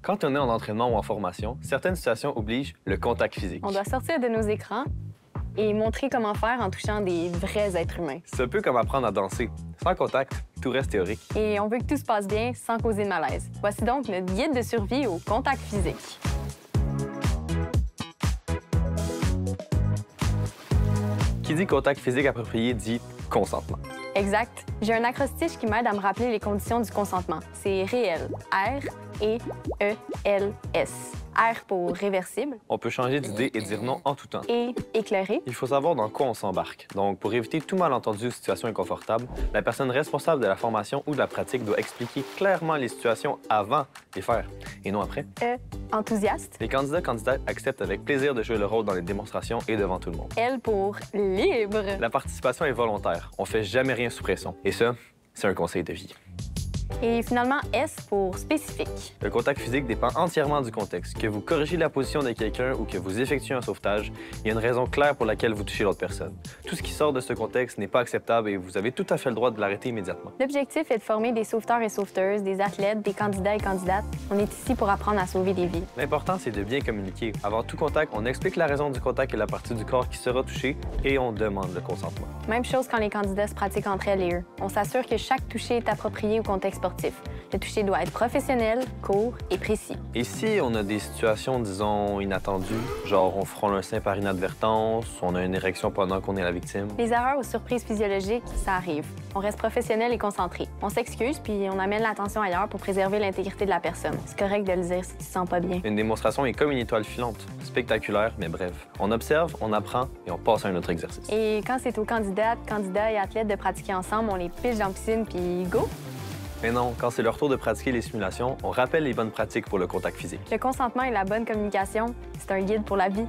Quand on est en entraînement ou en formation, certaines situations obligent le contact physique. On doit sortir de nos écrans et montrer comment faire en touchant des vrais êtres humains. C'est un peu comme apprendre à danser. Sans contact, tout reste théorique. Et on veut que tout se passe bien sans causer de malaise. Voici donc notre guide de survie au contact physique. Qui dit contact physique approprié dit consentement. Exact. J'ai un acrostiche qui m'aide à me rappeler les conditions du consentement. C'est réel. R-E-E-L-S. R pour réversible. On peut changer d'idée et dire non en tout temps. Et éclairé. Il faut savoir dans quoi on s'embarque. Donc, pour éviter tout malentendu ou situation inconfortable, la personne responsable de la formation ou de la pratique doit expliquer clairement les situations avant les faire, et non après. Enthousiaste. Les candidates acceptent avec plaisir de jouer le rôle dans les démonstrations et devant tout le monde. L pour libre. La participation est volontaire. On fait jamais rien sous pression. Et ça, c'est un conseil de vie. Et finalement, S pour spécifique. Le contact physique dépend entièrement du contexte. Que vous corrigez la position de quelqu'un ou que vous effectuez un sauvetage, il y a une raison claire pour laquelle vous touchez l'autre personne. Tout ce qui sort de ce contexte n'est pas acceptable et vous avez tout à fait le droit de l'arrêter immédiatement. L'objectif est de former des sauveteurs et sauveteuses, des athlètes, des candidats et candidates. On est ici pour apprendre à sauver des vies. L'important, c'est de bien communiquer. Avant tout contact, on explique la raison du contact et la partie du corps qui sera touchée et on demande le consentement. Même chose quand les candidats se pratiquent entre elles et eux. On s'assure que chaque toucher est approprié au contexte sportif. Le toucher doit être professionnel, court et précis. Et si on a des situations, disons, inattendues, genre on frôle un sein par inadvertance, on a une érection pendant qu'on est la victime? Les erreurs ou surprises physiologiques, ça arrive. On reste professionnel et concentré. On s'excuse puis on amène l'attention ailleurs pour préserver l'intégrité de la personne. C'est correct de le dire si tu te sens pas bien. Une démonstration est comme une étoile filante. Spectaculaire, mais bref. On observe, on apprend et on passe à un autre exercice. Et quand c'est aux candidats et athlètes de pratiquer ensemble, on les pitche dans la piscine puis go! Mais non, quand c'est leur tour de pratiquer les simulations, on rappelle les bonnes pratiques pour le contact physique. Le consentement et la bonne communication, c'est un guide pour la vie.